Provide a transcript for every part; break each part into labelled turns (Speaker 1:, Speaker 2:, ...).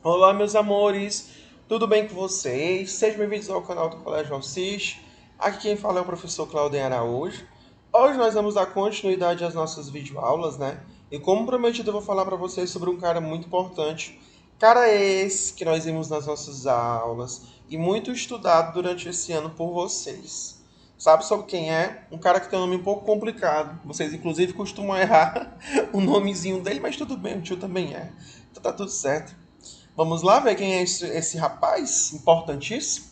Speaker 1: Olá, meus amores, tudo bem com vocês? Sejam bem-vindos ao canal do Colégio Alcis. Aqui quem fala é o professor Claudem Araújo. Hoje nós vamos dar continuidade às nossas videoaulas, né? E como prometido, eu vou falar para vocês sobre um cara muito importante. Cara esse que nós vimos nas nossas aulas e muito estudado durante esse ano por vocês. Sabe sobre quem é? Um cara que tem um nome um pouco complicado. Vocês, inclusive, costumam errar o nomezinho dele, mas tudo bem, o tio também é. Então tá tudo certo. Vamos lá ver quem é esse rapaz importantíssimo?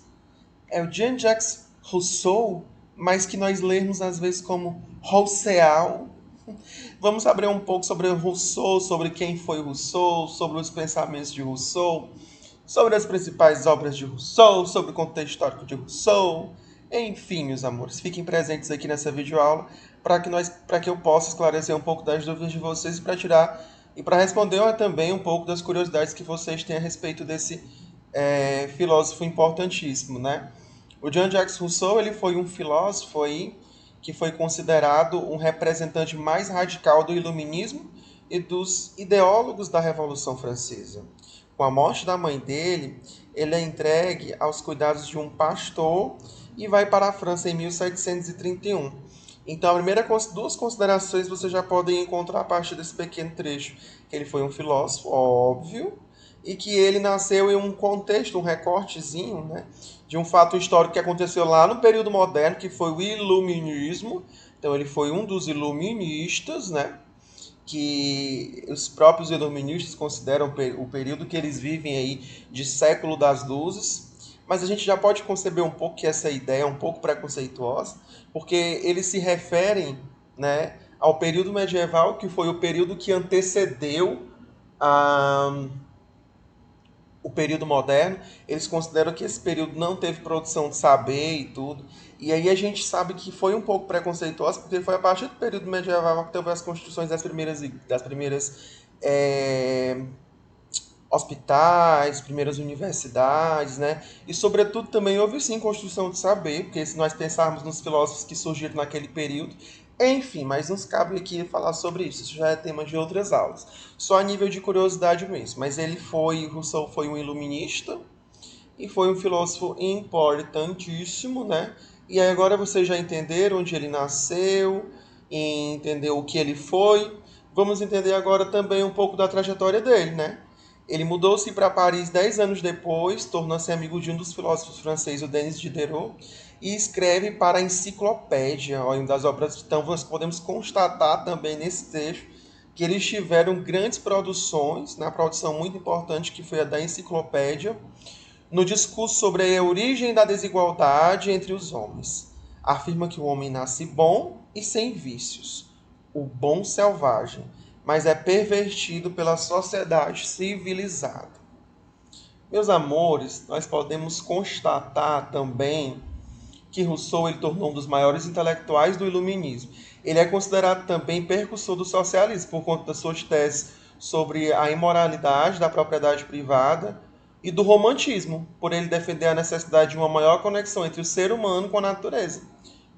Speaker 1: É o Jean-Jacques Rousseau, mas que nós lemos às vezes como Rousseau. Vamos saber um pouco sobre Rousseau, sobre quem foi Rousseau, sobre os pensamentos de Rousseau, sobre as principais obras de Rousseau, sobre o contexto histórico de Rousseau. Enfim, meus amores, fiquem presentes aqui nessa videoaula para que eu possa esclarecer um pouco das dúvidas de vocês e para tirar e para responder também um pouco das curiosidades que vocês têm a respeito desse filósofo importantíssimo, né? O Jean-Jacques Rousseau ele foi um filósofo aí que foi considerado um representante mais radical do iluminismo e dos ideólogos da Revolução Francesa. Com a morte da mãe dele, ele é entregue aos cuidados de um pastor e vai para a França em 1731. Então, duas considerações você já podem encontrar a partir desse pequeno trecho. Que ele foi um filósofo, óbvio, e que ele nasceu em um contexto, um recortezinho, né, de um fato histórico que aconteceu lá no período moderno, que foi o Iluminismo. Então, ele foi um dos iluministas, né, que os próprios iluministas consideram o período que eles vivem aí de século das luzes, mas a gente já pode conceber um pouco que essa ideia é um pouco preconceituosa, porque eles se referem, né, ao período medieval, que foi o período que antecedeu a, o período moderno. Eles consideram que esse período não teve produção de saber e tudo. E aí a gente sabe que foi um pouco preconceituoso, porque foi a partir do período medieval que teve as construções das primeiras é, hospitais, primeiras universidades, né? E sobretudo também houve sim construção de saber, porque se nós pensarmos nos filósofos que surgiram naquele período, enfim, mas nos cabe aqui falar sobre isso, isso já é tema de outras aulas. Só a nível de curiosidade mesmo, mas Rousseau foi um iluminista e foi um filósofo importantíssimo, né? E aí agora vocês já entenderam onde ele nasceu, entendeu o que ele foi. Vamos entender agora também um pouco da trajetória dele, né? Ele mudou-se para Paris 10 anos depois, tornou-se amigo de um dos filósofos franceses, o Denis Diderot, e escreve para a Enciclopédia, uma das obras. Então, nós podemos constatar também nesse texto que eles tiveram grandes produções, na produção muito importante que foi a da Enciclopédia, no discurso sobre a origem da desigualdade entre os homens. Afirma que o homem nasce bom e sem vícios, o bom selvagem, mas é pervertido pela sociedade civilizada. Meus amores, nós podemos constatar também que Rousseau ele tornou um dos maiores intelectuais do iluminismo. Ele é considerado também precursor do socialismo por conta das suas teses sobre a imoralidade da propriedade privada e do romantismo, por ele defender a necessidade de uma maior conexão entre o ser humano com a natureza,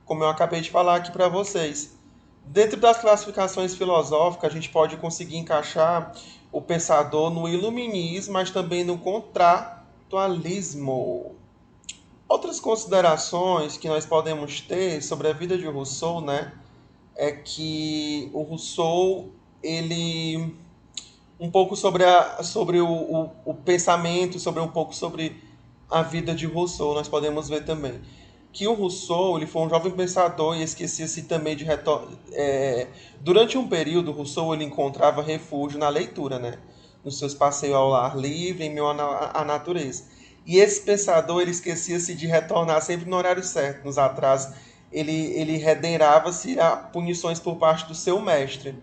Speaker 1: como eu acabei de falar aqui para vocês. Dentro das classificações filosóficas, a gente pode conseguir encaixar o pensador no iluminismo, mas também no contratualismo. Outras considerações que nós podemos ter sobre a vida de Rousseau, né, é que o Rousseau, ele um pouco sobre o pensamento, sobre um pouco sobre a vida de Rousseau, nós podemos ver também que o Rousseau ele foi um jovem pensador e esquecia-se também de durante um período Rousseau ele encontrava refúgio na leitura, né, nos seus passeios ao ar livre em meio à natureza. E esse pensador ele esquecia-se de retornar sempre no horário certo, nos atrasos. Ele redenrava-se a punições por parte do seu mestre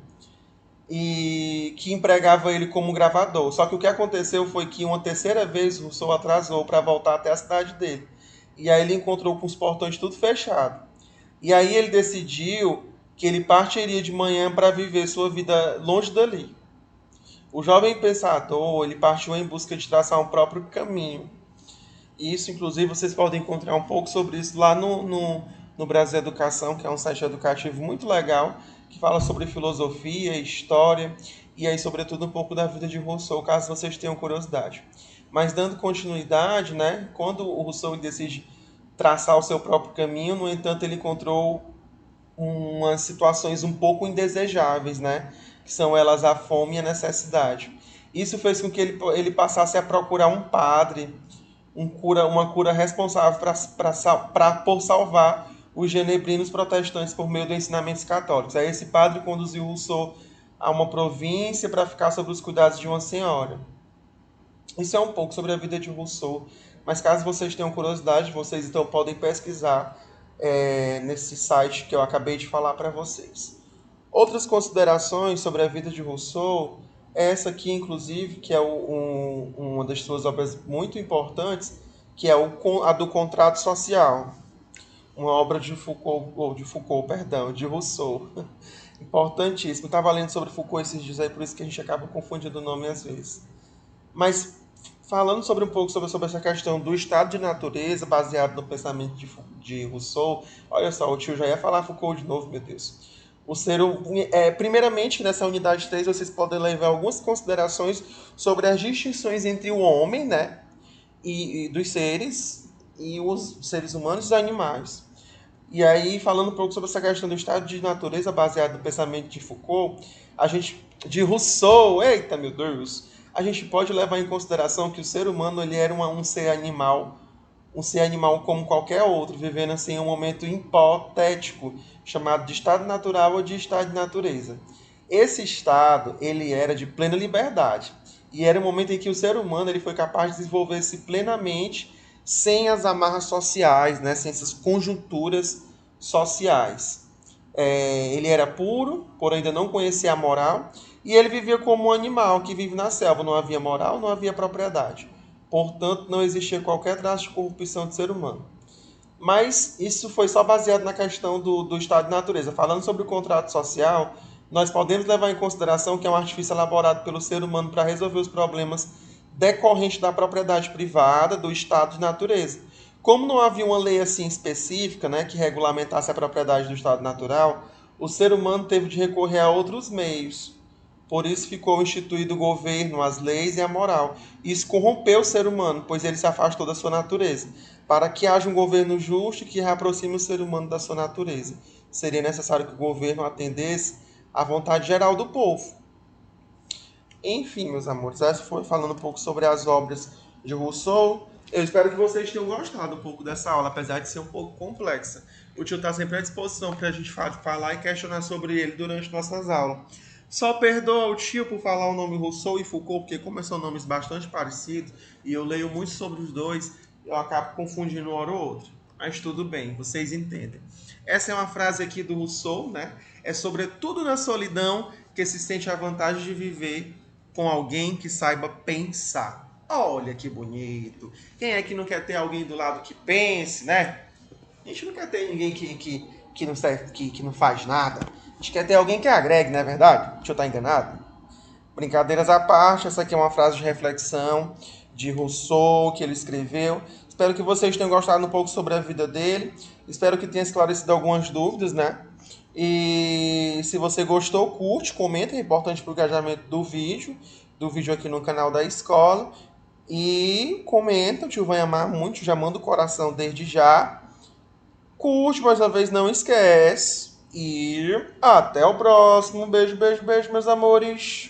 Speaker 1: e que empregava ele como gravador. Só que o que aconteceu foi que uma terceira vez Rousseau atrasou para voltar até a cidade dele. E aí ele encontrou com os portões tudo fechado. E aí ele decidiu que ele partiria de manhã para viver sua vida longe dali. O jovem pensador, ele partiu em busca de traçar um próprio caminho. E isso, inclusive, vocês podem encontrar um pouco sobre isso lá no Brasil Educação, que é um site educativo muito legal, que fala sobre filosofia, história e aí, sobretudo, um pouco da vida de Rousseau, caso vocês tenham curiosidade. Mas dando continuidade, né, quando o Rousseau decide traçar o seu próprio caminho, no entanto, ele encontrou umas situações um pouco indesejáveis, né, que são elas a fome e a necessidade. Isso fez com que ele passasse a procurar um padre, uma cura responsável por salvar os genebrinos protestantes por meio dos ensinamentos católicos. Aí esse padre conduziu Rousseau a uma província para ficar sob os cuidados de uma senhora. Isso é um pouco sobre a vida de Rousseau, mas caso vocês tenham curiosidade, vocês então podem pesquisar nesse site que eu acabei de falar para vocês. Outras considerações sobre a vida de Rousseau, essa aqui, inclusive, que é uma das suas obras muito importantes, que é a do Contrato Social, uma obra de Rousseau. Importantíssimo. Estava lendo sobre Foucault esses dias aí, por isso que a gente acaba confundindo o nome às vezes. Mas falando sobre um pouco sobre essa questão do estado de natureza, baseado no pensamento de Rousseau, olha só, o tio já ia falar Foucault de novo, meu Deus. Primeiramente, nessa unidade 3, vocês podem levar algumas considerações sobre as distinções entre o homem, né, e dos seres, e os seres humanos e os animais. E aí, falando um pouco sobre essa questão do estado de natureza baseado no pensamento de Foucault, de Rousseau, eita meu Deus, a gente pode levar em consideração que o ser humano ele era um ser animal como qualquer outro, vivendo assim em um momento hipotético, chamado de estado natural ou de estado de natureza. Esse estado, ele era de plena liberdade, e era um momento em que o ser humano ele foi capaz de desenvolver-se plenamente sem as amarras sociais, né, sem essas conjunturas sociais. Ele era puro, por ainda não conhecer a moral, e ele vivia como um animal que vive na selva. Não havia moral, não havia propriedade. Portanto, não existia qualquer traço de corrupção do ser humano. Mas isso foi só baseado na questão do estado de natureza. Falando sobre o contrato social, nós podemos levar em consideração que é um artifício elaborado pelo ser humano para resolver os problemas decorrentes da propriedade privada, do estado de natureza. Como não havia uma lei assim específica, né, que regulamentasse a propriedade do estado natural, o ser humano teve de recorrer a outros meios. Por isso ficou instituído o governo, as leis e a moral. Isso corrompeu o ser humano, pois ele se afastou da sua natureza. Para que haja um governo justo que reaproxime o ser humano da sua natureza, seria necessário que o governo atendesse à vontade geral do povo. Enfim, meus amores, essa foi falando um pouco sobre as obras de Rousseau. Eu espero que vocês tenham gostado um pouco dessa aula, apesar de ser um pouco complexa. O tio está sempre à disposição para a gente falar e questionar sobre ele durante nossas aulas. Só perdoa o tio por falar o nome Rousseau e Foucault, porque como são nomes bastante parecidos e eu leio muito sobre os dois, eu acabo confundindo um hora ou outro. Mas tudo bem, vocês entendem. Essa é uma frase aqui do Rousseau, né? É sobretudo na solidão que se sente a vantagem de viver com alguém que saiba pensar. Olha que bonito. Quem é que não quer ter alguém do lado que pense, né? A gente não quer ter ninguém que não serve, que não faz nada. A gente quer ter alguém que agregue, não é verdade? Deixa eu estar enganado. Brincadeiras à parte, essa aqui é uma frase de reflexão de Rousseau que ele escreveu. Espero que vocês tenham gostado um pouco sobre a vida dele. Espero que tenha esclarecido algumas dúvidas, né? E se você gostou, curte, comenta, é importante para o engajamento do vídeo aqui no canal da escola. E comenta, o tio vai amar muito, já manda o coração desde já. Curte, mais uma vez, não esquece. E até o próximo. Beijo, beijo, beijo, meus amores.